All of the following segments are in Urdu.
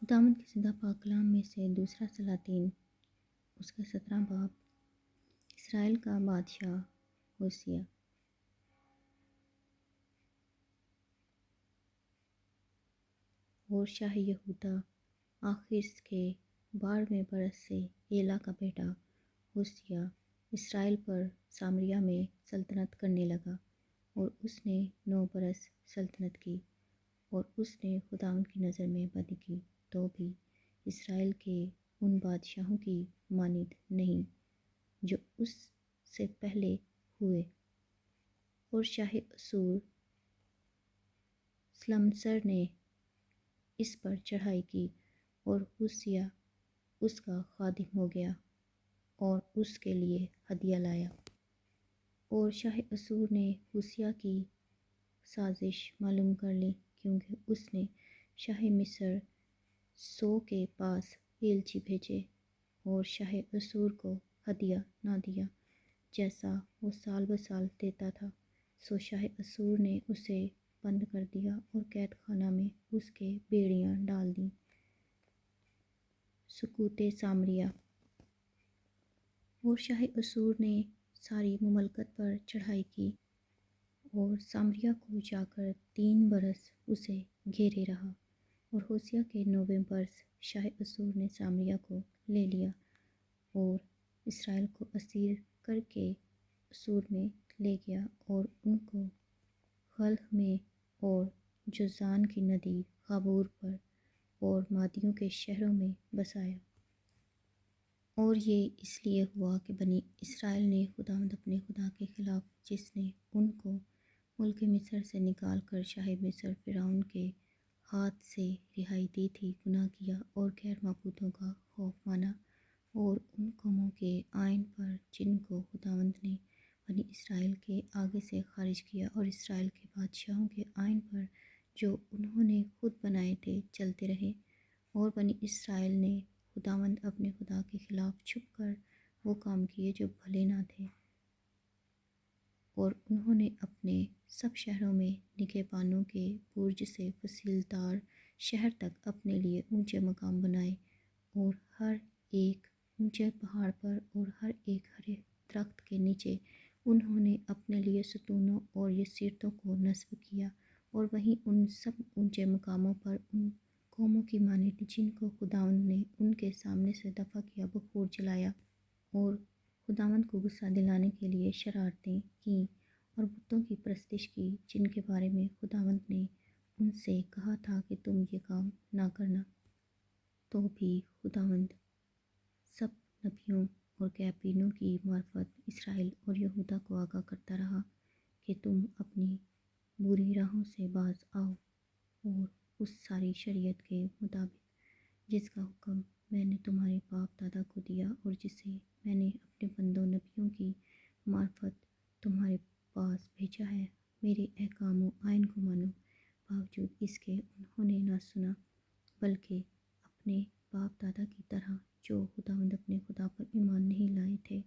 خداوند کے زندہ پاک کلام میں سے دوسرا سلاطین اس کا 17 باب۔ اسرائیل کا بادشاہ ہوسیہ۔ اور شاہ یہودا آخیس کے 12ویں برس سے ایلا کا بیٹا ہوسیہ اسرائیل پر سامریہ میں سلطنت کرنے لگا، اور اس نے 9 برس سلطنت کی، اور اس نے خداوند کی نظر میں بدی کی، تو بھی اسرائیل کے ان بادشاہوں کی مانند نہیں جو اس سے پہلے ہوئے۔ اور شاہ اسور سلمنسر نے اس پر چڑھائی کی، اور ہوسیہ اس کا خادم ہو گیا اور اس کے لیے ہدیہ لایا۔ اور شاہ اسور نے ہوسیہ کی سازش معلوم کر لی، کیونکہ اس نے شاہ مصر سو کے پاس ایلچی بھیجے، اور شاہ اسور کو ہدیہ نہ دیا جیسا وہ سال بسال دیتا تھا۔ سو شاہ اسور نے اسے بند کر دیا اور قید خانہ میں اس کے بیڑیاں ڈال دیں۔ سقوط سامریہ۔ اور شاہ اسور نے ساری مملکت پر چڑھائی کی، اور سامریہ کو جا کر 3 برس اسے گھیرے رہا۔ اور ہوسیہ کے 9ویں برس شاہ اسور نے سامریہ کو لے لیا، اور اسرائیل کو اسیر کر کے اسور میں لے گیا، اور ان کو خلح میں اور جوزان کی ندی غابور پر اور مادیوں کے شہروں میں بسایا۔ اور یہ اس لیے ہوا کہ بنی اسرائیل نے خداوند اپنے خدا کے خلاف، جس نے ان کو ملک مصر سے نکال کر شاہ مصر فرعون کے ہاتھ سے رہائی دی تھی، گناہ کیا اور غیر معبودوں کا خوف مانا، اور ان قوموں کے آئین پر جن کو خداوند نے بنی اسرائیل کے آگے سے خارج کیا، اور اسرائیل کے بادشاہوں کے آئین پر جو انہوں نے خود بنائے تھے، چلتے رہے۔ اور بنی اسرائیل نے خداوند اپنے خدا کے خلاف چھپ کر وہ کام کیے جو بھلے نہ تھے، اور انہوں نے اپنے سب شہروں میں نگہبانوں کے برج سے فصیل دار شہر تک اپنے لیے اونچے مقام بنائے، اور ہر ایک اونچے پہاڑ پر اور ہر ایک ہرے درخت کے نیچے انہوں نے اپنے لیے ستونوں اور یسیرتوں کو نصب کیا، اور وہیں ان سب اونچے مقاموں پر ان قوموں کی مانند جن کو خداوند نے ان کے سامنے سے دفع کیا بخور جلایا، اور خداوند کو غصہ دلانے کے لیے شرارتیں کیں اور بتوں کی پرستش کی، جن کے بارے میں خداوند نے ان سے کہا تھا کہ تم یہ کام نہ کرنا۔ تو بھی خداوند سب نبیوں اور غیبینوں کی معرفت اسرائیل اور یہودا کو آگاہ کرتا رہا کہ تم اپنی بری راہوں سے باز آؤ، اور اس ساری شریعت کے مطابق جس کا حکم میں نے تمہارے باپ دادا کو دیا، اور جسے میں نے اپنے بندوں نبیوں کی معرفت تمہارے پاس بھیجا ہے، میرے احکام و آئین کو مانو۔ باوجود اس کے انہوں نے نہ سنا، بلکہ اپنے باپ دادا کی طرح جو خداوند اپنے خدا پر ایمان نہیں لائے تھے،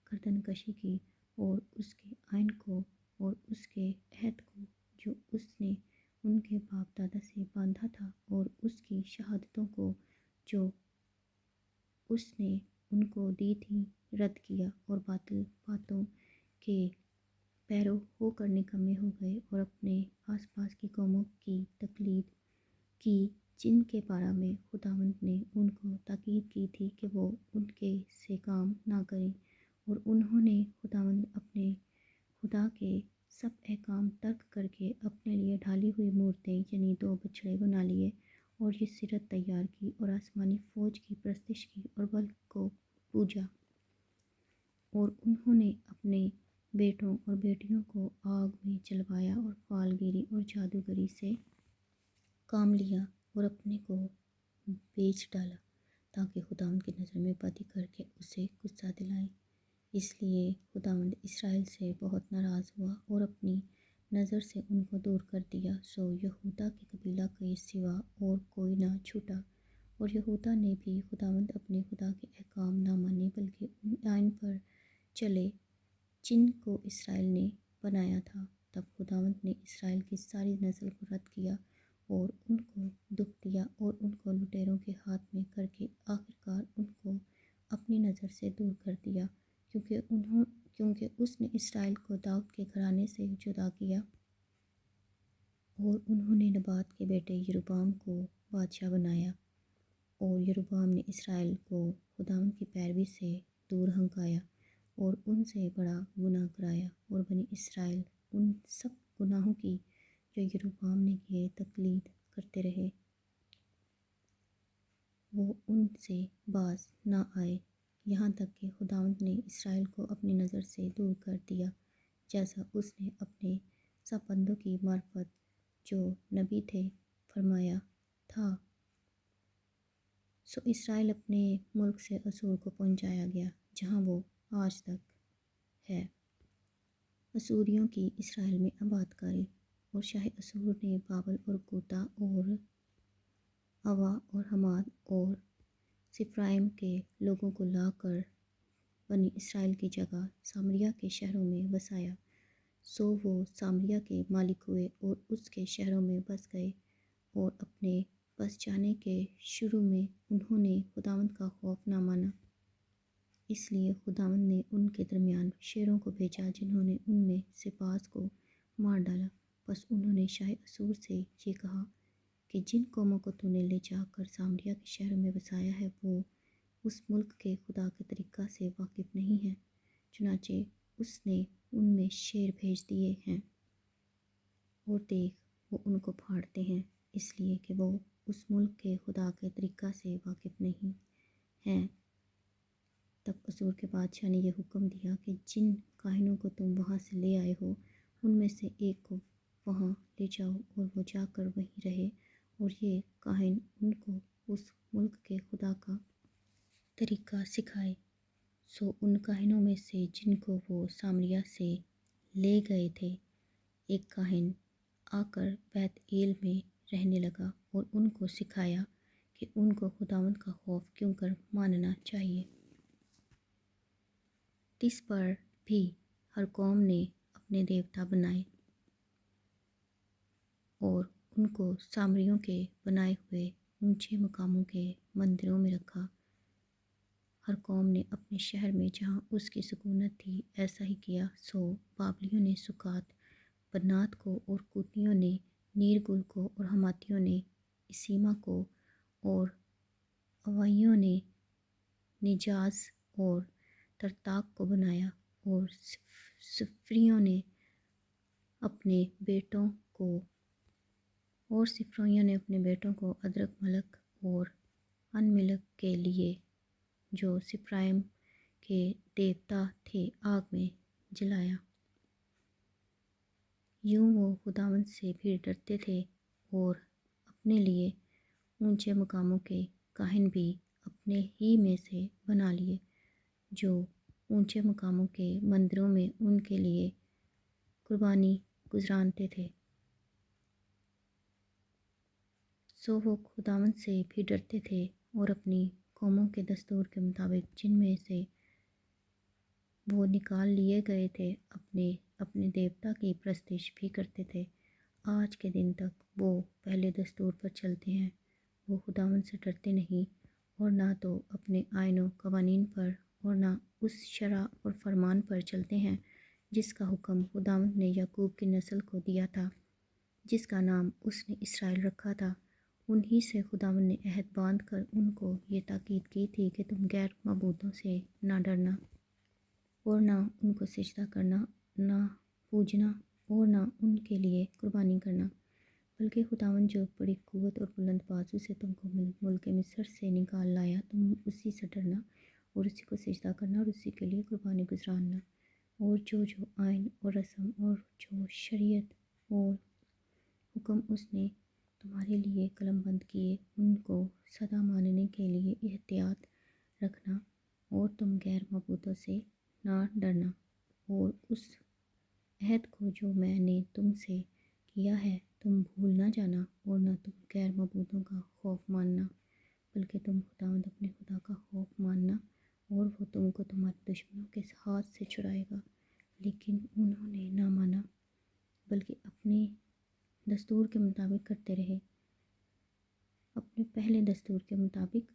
گردن کشی کی، اور اس کے آئین کو اور اس کے عہد کو جو اس نے ان کے باپ دادا سے باندھا تھا، اور اس کی شہادتوں کو جو اس نے ان کو دی تھیں، رد کیا، اور باطل باتوں کے پیرو ہو کر نکمے ہو گئے، اور اپنے آس پاس کی قوموں کی تقلید کی، جن کے بارے میں خداوند نے ان کو تاکید کی تھی کہ وہ ان کے سے کام نہ کریں، اور انہوں نے خداوند اپنے خدا کے سب احکام ترک کر کے اپنے لیے ڈھالی ہوئی مورتیں یعنی 2 بچھڑے بنا لیے، اور یہ سیرت تیار کی، اور آسمانی فوج کی پرستش کی، اور بل کو پوجا۔ اور انہوں نے اپنے بیٹوں اور بیٹیوں کو آگ میں جلوایا، اور فال گیری اور جادوگری سے کام لیا، اور اپنے کو بیچ ڈالا، تاکہ خداوند کی نظر میں بدی کر کے اسے غصہ دلائیں۔ اس لیے خداوند اسرائیل سے بہت ناراض ہوا اور اپنی نظر سے ان کو دور کر دیا۔ سو یہودا کے قبیلہ کے سوا اور کوئی نہ چھوٹا، اور یہودا نے بھی خداوند اپنے خدا کے احکام نہ مانے، بلکہ ان آئین پر چلے جن کو اسرائیل نے بنایا تھا۔ تب خداوند نے اسرائیل کی ساری نسل کو رد کیا، اور ان کو دکھ دیا اور ان کو لٹیروں کے ہاتھ میں کر کے آخرکار ان کو اپنی نظر سے دور کر دیا، کیونکہ اس نے اسرائیل کو داؤد کے گھرانے سے جدا کیا اور انہوں نے نبات کے بیٹے یروبعام کو بادشاہ بنایا، اور یروبعام نے اسرائیل کو خداوند کی پیروی سے دور ہنکایا اور ان سے بڑا گناہ کرایا، اور بنی اسرائیل ان سب گناہوں کی جو یروبعام نے کیے تقلید کرتے رہے، وہ ان سے باز نہ آئے، یہاں تک کہ خداوند نے اسرائیل کو اپنی نظر سے دور کر دیا، جیسا اس نے اپنے سب بندوں کی معرفت جو نبی تھے فرمایا تھا۔ سو اسرائیل اپنے ملک سے اسور کو پہنچایا گیا، جہاں وہ آج تک ہے۔ اسوریوں کی اسرائیل میں آباد کاری، اور شاہ اسور نے بابل اور کوتا اور اوا اور حماد اور سفرائم کے لوگوں کو لا کر بنی اسرائیل کی جگہ سامریا کے شہروں میں بسایا، سو وہ سامریا کے مالک ہوئے اور اس کے شہروں میں بس گئے، اور اپنے بس جانے کے شروع میں انہوں نے خداوند کا خوف نہ مانا، اس لیے خداوند نے ان کے درمیان شیروں کو بھیجا جنہوں نے ان میں سے بعض کو مار ڈالا۔ بس انہوں نے شاہ اسور سے یہ کہا کہ جن قوموں کو تو نے لے جا کر سامریا کے شہروں میں بسایا ہے وہ اس ملک کے خدا کے طریقہ سے واقف نہیں ہیں، چنانچہ اس نے ان میں شیر بھیج دیے ہیں، اور دیکھ وہ ان کو پھاڑتے ہیں، اس لیے کہ وہ اس ملک کے خدا کے طریقہ سے واقف نہیں ہیں۔ تب اسور کے بادشاہ نے یہ حکم دیا کہ جن کاہنوں کو تم وہاں سے لے آئے ہو ان میں سے ایک کو وہاں لے جاؤ، اور وہ جا کر وہیں رہے، اور یہ کاہن ان کو اس ملک کے خدا کا طریقہ سکھائے۔ سو ان کاہنوں میں سے جن کو وہ سامریا سے لے گئے تھے، ایک کاہن آ کر بیت ایل میں رہنے لگا اور ان کو سکھایا کہ ان کو خداوند کا خوف کیوں کر ماننا چاہیے۔ تس پر بھی ہر قوم نے اپنے دیوتا بنائے اور ان کو سامریوں کے بنائے ہوئے اونچے مقاموں کے مندروں میں رکھا۔ ہر قوم نے اپنے شہر میں جہاں اس کی سکونت تھی ایسا ہی کیا، سو بابلیوں نے سکات بنات کو، اور کوتیوں نے نیرگل کو، اور حماتیوں نے اسیما کو، اور اوائیوں نے نجاز اور ترتاق کو بنایا، اور سفریوں نے اپنے بیٹوں کو ادرک ملک اور ان ملک کے لیے جو سفرائم کے دیوتا تھے آگ میں جلایا۔ یوں وہ خداوند سے بھی ڈرتے تھے اور اپنے لیے اونچے مقاموں کے کاہن بھی اپنے ہی میں سے بنا لیے، جو اونچے مقاموں کے مندروں میں ان کے لیے قربانی گزرانتے تھے۔ سو وہ خداوند سے بھی ڈرتے تھے اور اپنی قوموں کے دستور کے مطابق جن میں سے وہ نکال لیے گئے تھے اپنے دیوتا کی پرستش بھی کرتے تھے۔ آج کے دن تک وہ پہلے دستور پر چلتے ہیں، وہ خداوند سے ڈرتے نہیں، اور نہ تو اپنے آئین و قوانین پر اور نہ اس شرع اور فرمان پر چلتے ہیں جس کا حکم خداوند نے یعقوب کی نسل کو دیا تھا، جس کا نام اس نے اسرائیل رکھا تھا۔ انہی سے خداوند نے عہد باندھ کر ان کو یہ تاکید کی تھی کہ تم غیر معبودوں سے نہ ڈرنا اور نہ ان کو سجدہ کرنا، نہ پوجنا اور نہ ان کے لیے قربانی کرنا، بلکہ خداوند جو بڑی قوت اور بلند بازو سے تم کو ملک مصر سے نکال لایا، تم اسی سے ڈرنا اور اسی کو سجدہ کرنا اور اسی کے لیے قربانی گزارنا، اور جو آئین اور رسم اور جو شریعت اور حکم اس نے تمہارے لیے قلم بند کیے ان کو سدا ماننے کے لیے احتیاط رکھنا، اور تم غیر معبودوں سے نہ ڈرنا، اور اس عہد کو جو میں نے تم سے کیا ہے تم بھول نہ جانا، اور نہ تم غیر معبودوں کا خوف ماننا، بلکہ تم خداوند اپنے خدا کا خوف ماننا، اور وہ تم کو تمہارے دشمنوں کے ہاتھ سے چھڑائے گا۔ لیکن انہوں نے نہ مانا، بلکہ اپنے دستور کے مطابق کرتے رہے۔ پہلے دستور کے مطابق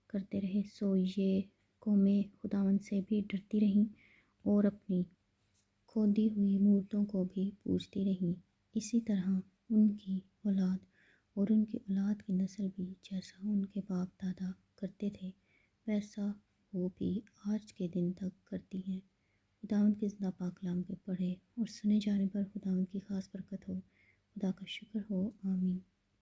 کرتے رہے، سو یہ قومیں خداوند سے بھی ڈرتی رہیں اور اپنی کھودی ہوئی مورتوں کو بھی پوجتی رہیں۔ اسی طرح ان کی اولاد اور ان کی اولاد کی نسل بھی جیسا ان کے باپ دادا کرتے تھے ویسا وہ بھی آج کے دن تک کرتی ہیں۔ خداوند کے زندہ پاک کلام کے پڑھے اور سنے جانے پر خداوند کی خاص برکت ہو۔ خدا کا شکر ہو، آمین۔